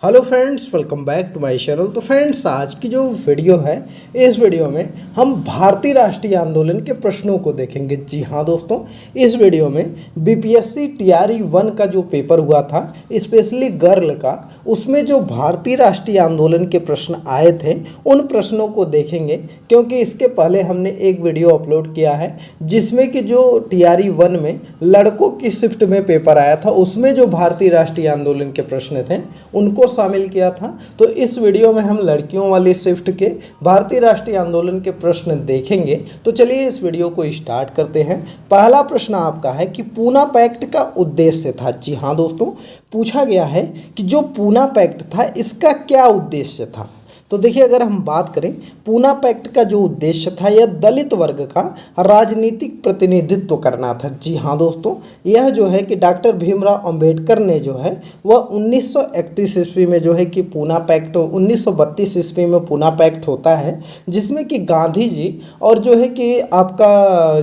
Hello friends, welcome back to my channel. तो friends, आज की जो वीडियो है, इस वीडियो में हम भारतीय राष्ट्रीय आंदोलन के प्रश्नों को देखेंगे। जी हाँ दोस्तों, इस वीडियो में बीपीएससी टीआरई 1 का जो पेपर हुआ था, स्पेशली गर्ल का, उसमें जो भारतीय राष्ट्रीय आंदोलन के प्रश्न आए थे उन प्रश्नों को देखेंगे। क्योंकि इसके पहले हमने एक वीडियो अपलोड किया है जिसमें कि जो टीआरई 1 में लड़कों की शिफ्ट में पेपर आया था, उसमें जो भारतीय राष्ट्रीय आंदोलन के प्रश्न थे उनको शामिल किया था। तो इस वीडियो में हम लड़कियों वाली शिफ्ट के भारतीय राष्ट्रीय आंदोलन के प्रश्न देखेंगे। तो चलिए इस वीडियो को स्टार्ट करते हैं। पहला प्रश्न आपका है कि पूना पैक्ट का उद्देश्य था। जी हाँ दोस्तों, पूछा गया है कि जो पूना पैक्ट था इसका क्या उद्देश्य था। तो देखिए, अगर हम बात करें पूना पैक्ट का जो उद्देश्य था, यह दलित वर्ग का राजनीतिक प्रतिनिधित्व करना था। जी हाँ दोस्तों, यह जो है कि डॉक्टर भीमराव अंबेडकर ने जो है वह 1931 ईस्वी में जो है कि पूना पैक्ट, 1932 ईस्वी में पूना पैक्ट होता है, जिसमें कि गांधी जी और जो है कि आपका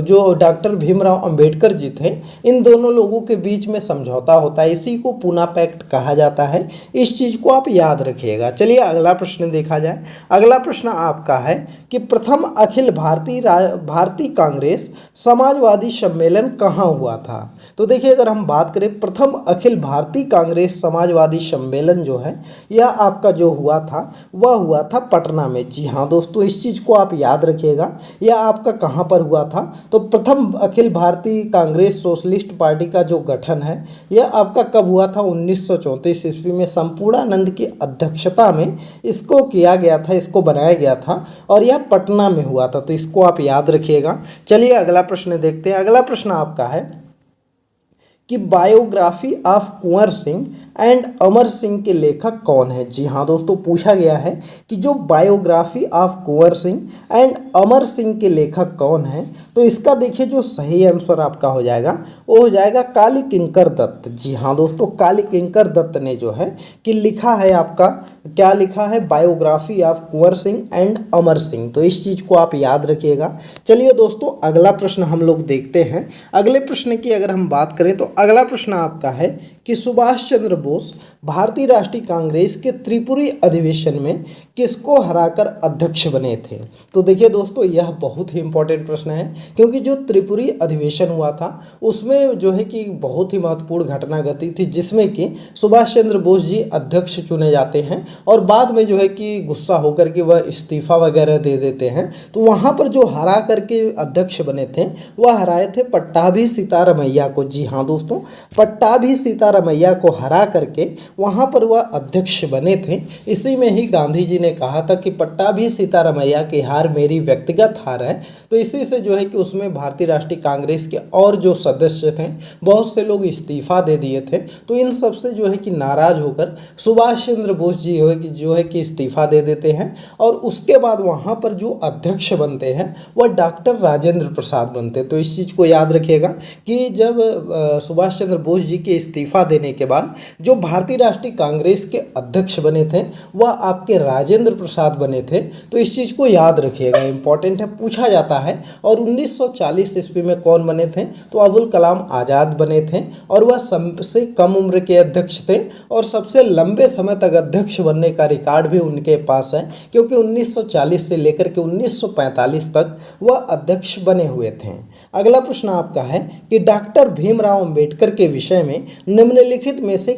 जो डॉक्टर भीमराव अंबेडकर जी थे, इन दोनों लोगों के बीच में समझौता होता है। इसी को पूना पैक्ट कहा जाता है। इस चीज़ को आप याद रखिएगा। चलिए अगला प्रश्न देखा जाए। अगला प्रश्न आपका है कि प्रथम अखिल भारतीय कांग्रेस समाजवादी सम्मेलन कहाँ हुआ था। तो देखिए, अगर हम बात करें प्रथम अखिल भारतीय कांग्रेस समाजवादी सम्मेलन जो है, यह आपका जो हुआ था वह हुआ था पटना में। जी हाँ दोस्तों, इस चीज़ को आप याद रखिएगा। यह आपका कहाँ पर हुआ था, तो प्रथम अखिल भारतीय कांग्रेस सोशलिस्ट पार्टी का जो गठन है यह आपका कब हुआ था, 1934 ईस्वी में संपूर्णानंद की अध्यक्षता में इसको किया गया था, इसको बनाया गया था और यह पटना में हुआ था। तो इसको आप याद रखिएगा। चलिए अगला प्रश्न देखते हैं। अगला प्रश्न आपका है कि biography of Kunwar Singh and Amar Singh के लेखक कौन है। जी हाँ दोस्तों, पूछा गया है कि जो biography of Kunwar Singh and Amar Singh के लेखक कौन है। तो इसका देखिए, जो सही आंसर आपका हो जाएगा वो हो जाएगा काली किंकर दत्त। जी हाँ दोस्तों, काली किंकर दत्त ने जो है कि लिखा है, आपका क्या लिखा है, biography of Kunwar Singh and Amar Singh. तो इस चीज़ को आप याद रखिएगा। चलिए दोस्तों, अगला प्रश्न हम लोग देखते हैं। अगले प्रश्न की अगर हम बात करें तो अगला प्रश्न आपका है कि सुभाष चंद्र बोस भारतीय राष्ट्रीय कांग्रेस के त्रिपुरी अधिवेशन में किसको हराकर अध्यक्ष बने थे। तो देखिए दोस्तों, यह बहुत ही इंपॉर्टेंट प्रश्न है, क्योंकि जो त्रिपुरी अधिवेशन हुआ था उसमें जो है कि बहुत ही महत्वपूर्ण घटना घटी थी, जिसमें कि सुभाष चंद्र बोस जी अध्यक्ष चुने जाते हैं और बाद में जो है कि गुस्सा होकर के वह इस्तीफा वगैरह दे देते हैं। तो वहाँ पर जो हरा करके अध्यक्ष बने थे वह हराए थे पट्टाभी सीतारमैया को। जी हाँ दोस्तों, पट्टाभी सीतारमैया को हरा करके वहाँ पर वह अध्यक्ष बने थे। इसी में ही गांधी जी ने कहा था कि पट्टाभी सीतारमैया की हार मेरी व्यक्तिगत हार है। तो इसी से जो है कि उसमें भारतीय राष्ट्रीय कांग्रेस के और जो सदस्य थे बहुत से लोग इस्तीफा दे दिए थे। तो इन सब से जो है कि नाराज होकर सुभाष चंद्र बोस जी जो है कि इस्तीफा दे देते हैं और उसके बाद वहाँ पर जो अध्यक्ष बनते हैं वह डॉक्टर राजेंद्र प्रसाद बनते हैं। तो इस चीज़ को याद रखिएगा कि जब सुभाष चंद्र बोस जी के इस्तीफा देने के बाद जो भारतीय राष्ट्रीय कांग्रेस के अध्यक्ष बने थे वह आपके राजेंद्र प्रसाद बने थे। तो इस चीज़ को याद रखिएगा, इंपॉर्टेंट है, पूछा जाता है। और 1940 ईस्वी में कौन बने थे, तो अबुल कलाम आज़ाद बने थे और वह सबसे कम उम्र के अध्यक्ष थे और सबसे लंबे समय तक अध्यक्ष बनने का रिकॉर्ड भी उनके पास है, क्योंकि 1940 से लेकर के 1945 तक वह अध्यक्ष बने हुए थे। अगला प्रश्न आपका है कि डॉक्टर भीमराव अंबेडकर के विषय में निम्नलिखित में से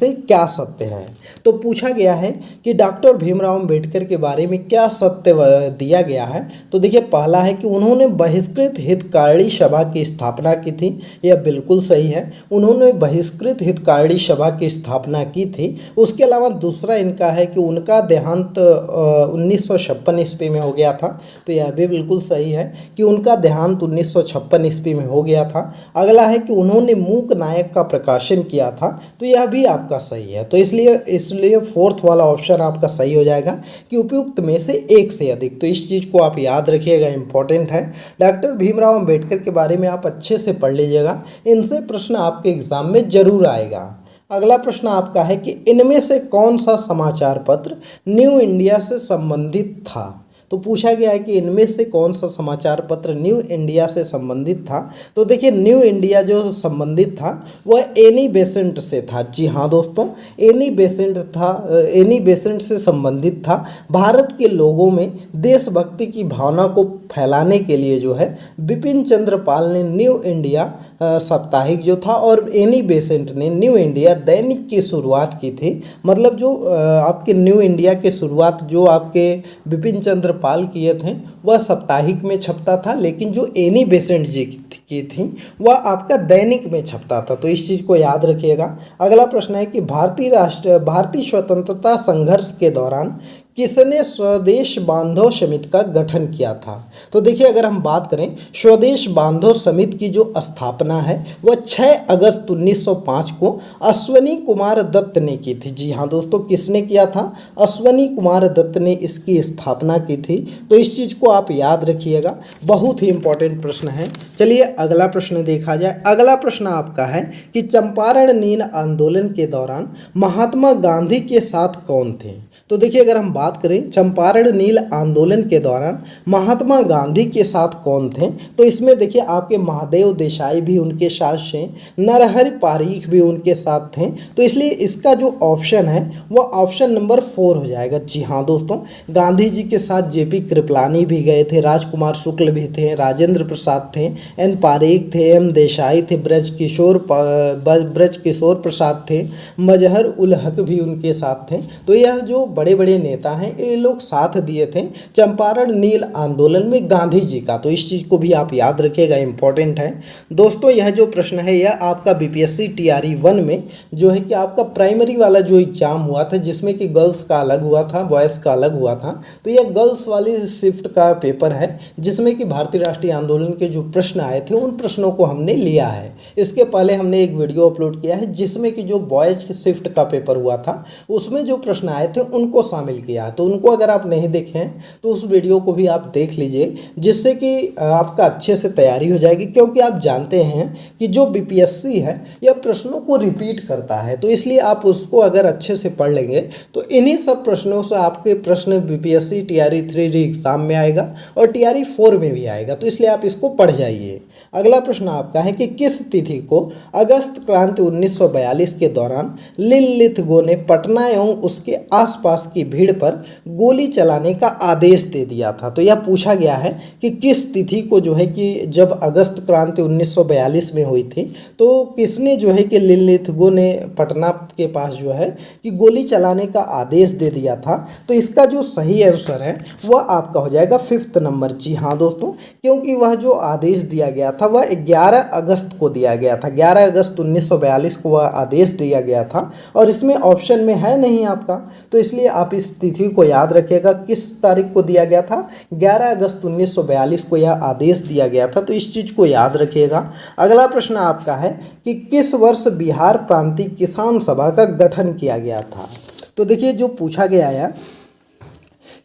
क्या सत्य है। तो पूछा गया है कि डॉक्टर भीमराव अंबेडकर के बारे में क्या सत्य दिया गया है। तो देखिए, पहला है कि उन्होंने बहिष्कृत हितकारिणी सभा की स्थापना की थी। यह बिल्कुल सही है, उन्होंने बहिष्कृत हितकारिणी सभा की स्थापना की थी। उसके अलावा दूसरा इनका है कि उनका देहांत 1956 ईस्वी में हो गया था। तो यह भी बिल्कुल सही है कि उनका देहांत 1956 ईस्वी में हो गया था। अगला है कि उन्होंने मूक नायक का प्रकाशन किया था। तो यह भी आपका सही है। तो इसलिए फोर्थ वाला ऑप्शन आपका सही हो जाएगा कि उपयुक्त में से एक से अधिक। तो इस चीज़ को आप याद रखिएगा, इंपॉर्टेंट है। डॉक्टर भीमराव अंबेडकर के बारे में आप अच्छे से पढ़ लीजिएगा, इनसे प्रश्न आपके एग्जाम में जरूर आएगा। अगला प्रश्न आपका है कि इनमें से कौन सा समाचार पत्र न्यू इंडिया से संबंधित था। तो पूछा गया है कि इनमें से कौन सा समाचार पत्र न्यू इंडिया से संबंधित था। तो देखिए न्यू इंडिया जो संबंधित था वह एनी बेसेंट से था। जी हाँ दोस्तों, एनी बेसेंट से संबंधित था। भारत के लोगों में देशभक्ति की भावना को फैलाने के लिए जो है बिपिन चंद्र पाल ने न्यू इंडिया साप्ताहिक जो था और एनी बेसेंट ने न्यू इंडिया दैनिक की शुरुआत की थी। मतलब जो आपके न्यू इंडिया की शुरुआत जो आपके बिपिन चंद्र पाल किए थे वह साप्ताहिक में छपता था, लेकिन जो एनी बेसेंट जी की थी वह आपका दैनिक में छपता था। तो इस चीज़ को याद रखिएगा। अगला प्रश्न है कि भारतीय स्वतंत्रता संघर्ष के दौरान किसने स्वदेश बांधव समिति का गठन किया था। तो देखिए अगर हम बात करें स्वदेश बांधव समिति की जो स्थापना है वह 6 अगस्त 1905 को अश्वनी कुमार दत्त ने की थी। जी हाँ दोस्तों, किसने किया था? अश्वनी कुमार दत्त ने इसकी स्थापना की थी। तो इस चीज़ को आप याद रखिएगा, बहुत ही इंपॉर्टेंट प्रश्न है। चलिए अगला प्रश्न देखा जाए। अगला प्रश्न आपका है कि चंपारण नील आंदोलन के दौरान महात्मा गांधी के साथ कौन थे। तो देखिए अगर हम बात करें चंपारण नील आंदोलन के दौरान महात्मा गांधी के साथ कौन थे, तो इसमें देखिए आपके महादेव देसाई भी उनके साथ थे, नरहरि पारीख भी उनके साथ थे। तो इसलिए इसका जो ऑप्शन है वह ऑप्शन नंबर 4 हो जाएगा। जी हाँ दोस्तों, गांधी जी के साथ जेपी कृपलानी भी गए थे, राजकुमार शुक्ल भी थे, राजेंद्र प्रसाद थे, एन पारीख थे, एम देसाई थे, ब्रज किशोर प्रसाद थे, मजहर उल हक भी उनके साथ थे। तो यह जो बड़े बड़े नेता हैं ये लोग साथ दिए थे चंपारण नील आंदोलन में गांधी जी का। तो इस चीज़ को भी आप याद रखिएगा, इंपॉर्टेंट है दोस्तों। यह जो प्रश्न है यह आपका बीपीएससी टीआरई 1 में जो है कि आपका प्राइमरी वाला जो एग्जाम हुआ था जिसमें कि गर्ल्स का अलग हुआ था, बॉयज़ का अलग हुआ था। तो यह गर्ल्स वाली शिफ्ट का पेपर है जिसमें कि भारतीय राष्ट्रीय आंदोलन के जो प्रश्न आए थे उन प्रश्नों को हमने लिया है। इसके पहले हमने एक वीडियो अपलोड किया है जिसमें कि जो बॉयज़ की शिफ्ट का पेपर हुआ था उसमें जो प्रश्न आए थे उनको शामिल किया है। तो उनको अगर आप नहीं देखें तो उस वीडियो को भी आप देख लीजिए, जिससे कि आपका अच्छे से तैयारी हो जाएगी। क्योंकि आप जानते हैं कि जो बीपीएससी है यह प्रश्नों को रिपीट करता है, तो इसलिए आप उसको अगर अच्छे से पढ़ लेंगे तो इन्हीं सब प्रश्नों से आपके प्रश्न बीपीएससी टीआरई 3 एग्जाम में आएगा और टीआरई 4 में भी आएगा। तो इसलिए आप इसको पढ़ जाइए। अगला प्रश्न आपका है कि किस तिथि को अगस्त क्रांति 1942 के दौरान लिनलिथगो ने पटना एवं उसके आसपास की भीड़ पर गोली चलाने का आदेश दे दिया था। तो यह पूछा गया है कि किस तिथि को जो है कि जब अगस्त क्रांति 1942 में हुई थी तो किसने जो है कि लिनलिथगो ने पटना के पास जो है कि गोली चलाने का आदेश दे दिया था। तो इसका जो सही आंसर है वह आपका हो जाएगा 5th नंबर। जी हाँ दोस्तों, क्योंकि वह जो आदेश दिया गया था वह 11 अगस्त को दिया गया था। 11 अगस्त 1942 को वह आदेश दिया गया था और इसमें ऑप्शन में है नहीं आपका, तो इसलिए आप इस तिथि को याद रखिएगा। किस तारीख को दिया गया था? 11 अगस्त 1942 को यह आदेश दिया गया था। तो इस चीज़ को याद रखिएगा। अगला प्रश्न आपका है कि किस वर्ष बिहार प्रांतीय किसान सभा का गठन किया गया था। तो देखिए जो पूछा गया है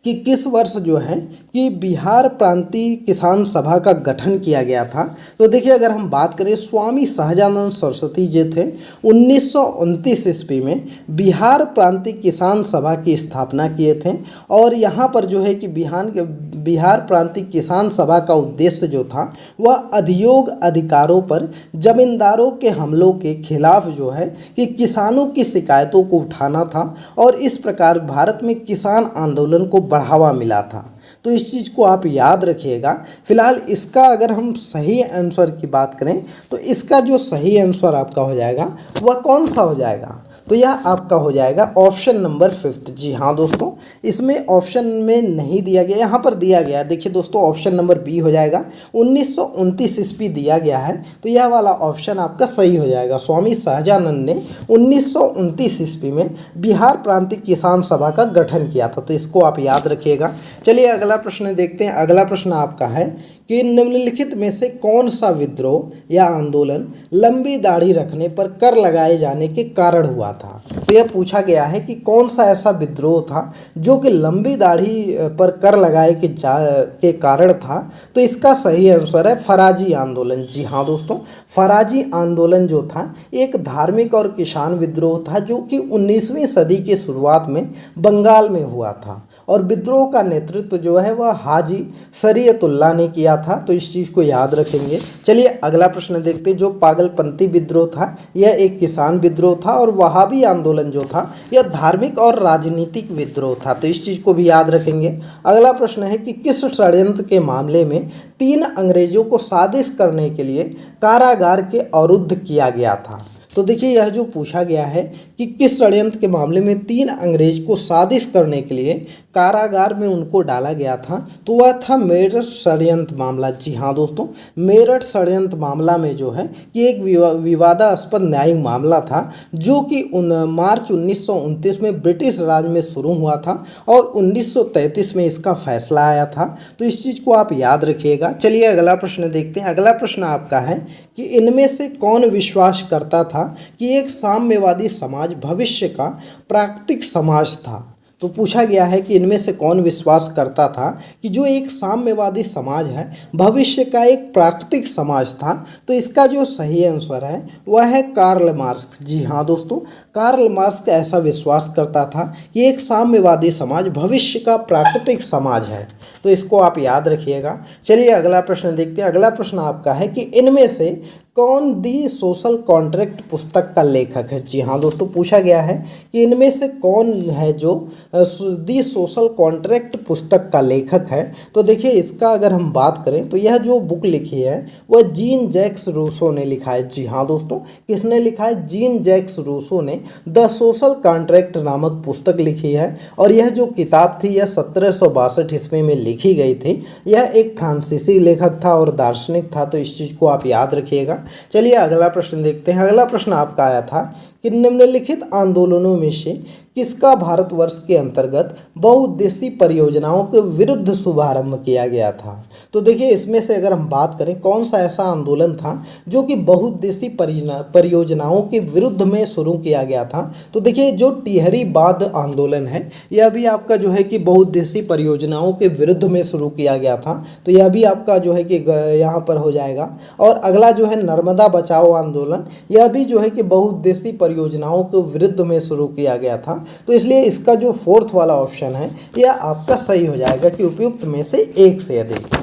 कि किस वर्ष जो है कि बिहार प्रांतीय किसान सभा का गठन किया गया था। तो देखिए अगर हम बात करें स्वामी सहजानंद सरस्वती जी थे 1929 ईस्वी में बिहार प्रांतीय किसान सभा की स्थापना किए थे। और यहाँ पर जो है कि बिहार प्रांतीय किसान सभा का उद्देश्य जो था वह अधियोग अधिकारों पर जमींदारों के हमलों के खिलाफ जो है कि किसानों की शिकायतों को उठाना था और इस प्रकार भारत में किसान आंदोलन को बढ़ावा मिला था। तो इस चीज़ को आप याद रखिएगा। फिलहाल इसका अगर हम सही आंसर की बात करें तो इसका जो सही आंसर आपका हो जाएगा वह कौन सा हो जाएगा? तो यह आपका हो जाएगा ऑप्शन नंबर 5। जी हाँ दोस्तों, इसमें ऑप्शन में नहीं दिया गया, यहाँ पर दिया गया। देखिए दोस्तों ऑप्शन नंबर बी हो जाएगा। 1929 ईस्वी दिया गया है तो यह वाला ऑप्शन आपका सही हो जाएगा। स्वामी सहजानंद ने 1929 ईस्वी में बिहार प्रांतीय किसान सभा का गठन किया था। तो इसको आप याद रखिएगा। चलिए अगला प्रश्न देखते हैं। अगला प्रश्न आपका है कि निम्नलिखित में से कौन सा विद्रोह या आंदोलन लंबी दाढ़ी रखने पर कर लगाए जाने के कारण हुआ था। तो यह पूछा गया है कि कौन सा ऐसा विद्रोह था जो कि लंबी दाढ़ी पर कर लगाए के कारण था। तो इसका सही आंसर है फराजी आंदोलन। जी हाँ दोस्तों, फराजी आंदोलन जो था एक धार्मिक और किसान विद्रोह था जो कि 19वीं सदी के शुरुआत में बंगाल में हुआ था और विद्रोह का नेतृत्व जो है वह हाजी शरीयतुल्लाह ने किया था। तो इस चीज़ को याद रखेंगे। चलिए अगला प्रश्न देखते हैं। जो पागलपंती विद्रोह था यह एक किसान विद्रोह था और वहाबी आंदोलन जो था यह धार्मिक और राजनीतिक विद्रोह था। तो इस चीज़ को भी याद रखेंगे। अगला प्रश्न है कि किस षड्यंत्र के मामले में 3 अंग्रेजों को साजिश करने के लिए कारागार के अवरुद्ध किया गया था। तो देखिए यह जो पूछा गया है कि किस षड्यंत्र के मामले में 3 अंग्रेज को साजिश करने के लिए कारागार में उनको डाला गया था, तो वह था मेरठ षड्यंत्र मामला। जी हाँ दोस्तों, मेरठ षड्यंत्र मामला में जो है ये एक विवादास्पद न्यायिक मामला था जो कि मार्च 1929 में ब्रिटिश राज में शुरू हुआ था और 1933 में इसका फैसला आया था। तो इस चीज़ को आप याद रखिएगा। चलिए अगला प्रश्न देखते हैं। अगला प्रश्न आपका है कि इनमें से कौन विश्वास करता था कि एक साम्यवादी समाज भविष्य का प्राकृतिक समाज था। तो पूछा गया है कि इनमें से कौन विश्वास करता था कि जो एक साम्यवादी समाज है भविष्य का एक प्राकृतिक समाज था। तो इसका जो सही आंसर है वह है कार्ल मार्क्स। जी हाँ दोस्तों, कार्ल मार्क्स ऐसा विश्वास करता था कि एक साम्यवादी समाज भविष्य का प्राकृतिक समाज है। तो इसको आप याद रखिएगा। चलिए अगला प्रश्न देखते हैं। अगला प्रश्न आपका है कि इनमें से कौन दी सोशल कॉन्ट्रैक्ट पुस्तक का लेखक है। जी हाँ दोस्तों, पूछा गया है कि इनमें से कौन है जो दी सोशल कॉन्ट्रैक्ट पुस्तक का लेखक है। तो देखिए इसका अगर हम बात करें तो यह जो बुक लिखी है वह जीन जैक्स रूसो ने लिखा है। जी हाँ दोस्तों, किसने लिखा है? जीन जैक्स रूसो ने द सोशल कॉन्ट्रैक्ट नामक पुस्तक लिखी है और यह जो किताब थी यह 1762 ईस्वी में लिखी गई थी। यह एक फ्रांसीसी लेखक था और दार्शनिक था। तो इस चीज़ को आप याद रखिएगा। चलिए अगला प्रश्न देखते हैं। अगला प्रश्न आपका आया था कि निम्नलिखित आंदोलनों में से किसका भारतवर्ष के अंतर्गत बहुउद्देशीय परियोजनाओं के विरुद्ध शुभारंभ किया गया था। तो देखिए इसमें से अगर हम बात करें कौन सा ऐसा आंदोलन था जो कि बहुउद्देशीय परियोजनाओं के विरुद्ध में शुरू किया गया था। तो देखिए जो टिहरी बांध आंदोलन है यह भी आपका जो है कि बहुउद्देशीय परियोजनाओं के विरुद्ध में शुरू किया गया था। तो यह भी आपका जो है कि यहाँ पर हो जाएगा। और अगला जो है नर्मदा बचाओ आंदोलन, यह भी जो है कि बहुउद्देशीय परियोजनाओं के विरुद्ध में शुरू किया गया था। तो इसलिए इसका जो 4th वाला ऑप्शन है यह आपका सही हो जाएगा कि उपयुक्त में से एक से अधिक।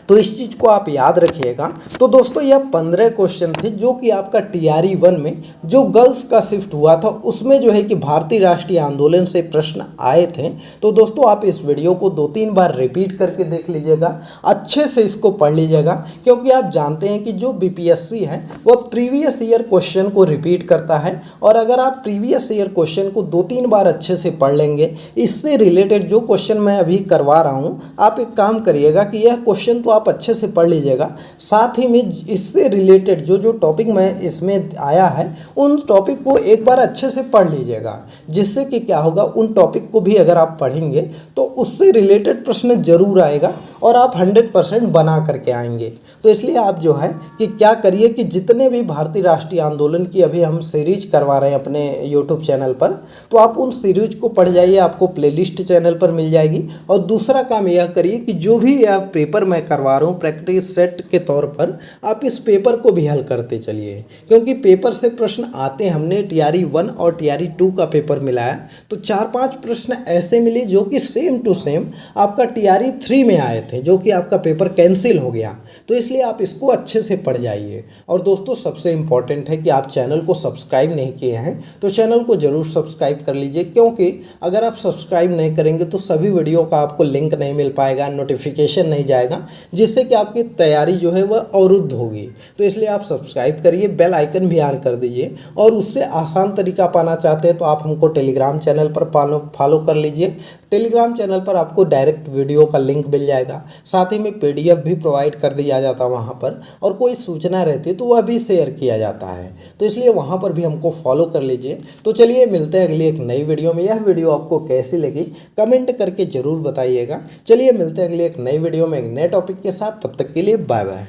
तो इस चीज़ को आप याद रखिएगा। तो दोस्तों यह 15 क्वेश्चन थे जो कि आपका TRE 1 में जो गर्ल्स का शिफ्ट हुआ था उसमें जो है कि भारतीय राष्ट्रीय आंदोलन से प्रश्न आए थे। तो दोस्तों आप इस वीडियो को 2-3 बार रिपीट करके देख लीजिएगा, अच्छे से इसको पढ़ लीजिएगा, क्योंकि आप जानते हैं कि जो BPSC है वह प्रीवियस ईयर क्वेश्चन को रिपीट करता है। और अगर आप प्रीवियस ईयर क्वेश्चन को 2-3 बार अच्छे से पढ़ लेंगे, इससे रिलेटेड जो क्वेश्चन मैं अभी करवा रहा हूँ आप एक काम करिएगा कि यह क्वेश्चन तो आप अच्छे से पढ़ लीजिएगा, साथ ही में इससे रिलेटेड जो जो टॉपिक मैं इसमें आया है उन टॉपिक को एक बार अच्छे से पढ़ लीजिएगा, जिससे कि क्या होगा उन टॉपिक को भी अगर आप पढ़ेंगे तो उससे रिलेटेड प्रश्न जरूर आएगा और आप 100% बना करके आएंगे। तो इसलिए आप जो है कि क्या करिए कि जितने भी भारतीय राष्ट्रीय आंदोलन की अभी हम सीरीज करवा रहे हैं अपने यूट्यूब चैनल पर, तो आप उन सीरीज को पढ़ जाइए, आपको प्लेलिस्ट चैनल पर मिल जाएगी। और दूसरा काम यह करिए कि जो भी यह पेपर मैं करवा रहा हूँ प्रैक्टिस सेट के तौर पर, आप इस पेपर को भी हल करते चलिए, क्योंकि पेपर से प्रश्न आते हैं। हमने TRE 1 और TRE 2 का पेपर मिलाया तो 4-5 प्रश्न ऐसे मिले जो कि सेम टू सेम आपका TRE 3 में आए थे, जो कि आपका पेपर कैंसिल हो गया। तो इसलिए आप इसको अच्छे से पढ़ जाइए। और दोस्तों सबसे इम्पॉर्टेंट है कि आप चैनल को सब्सक्राइब नहीं किए हैं तो चैनल को ज़रूर सब्सक्राइब कर लीजिए, क्योंकि अगर आप सब्सक्राइब नहीं करेंगे तो सभी वीडियो का आपको लिंक नहीं मिल पाएगा, नोटिफिकेशन नहीं जाएगा, जिससे कि आपकी तैयारी जो है वह अवरुद्ध होगी। तो इसलिए आप सब्सक्राइब करिए, बेल आइकन भी ऑन कर दीजिए। और उससे आसान तरीका पाना चाहते हैं तो आप हमको टेलीग्राम चैनल पर फॉलो कर लीजिए। टेलीग्राम चैनल पर आपको डायरेक्ट वीडियो का लिंक मिल जाएगा, साथ ही में पीडीएफ भी प्रोवाइड कर दिया जाता है वहाँ पर, और कोई सूचना रहती है तो वह भी शेयर किया जाता है। तो इसलिए वहाँ पर भी हमको फॉलो कर लीजिए। तो चलिए मिलते हैं अगली एक नई वीडियो में। यह वीडियो आपको कैसी लगी कमेंट करके ज़रूर बताइएगा। चलिए मिलते हैं अगली एक नई वीडियो में एक नए टॉपिक के साथ। तब तक के लिए बाय बाय।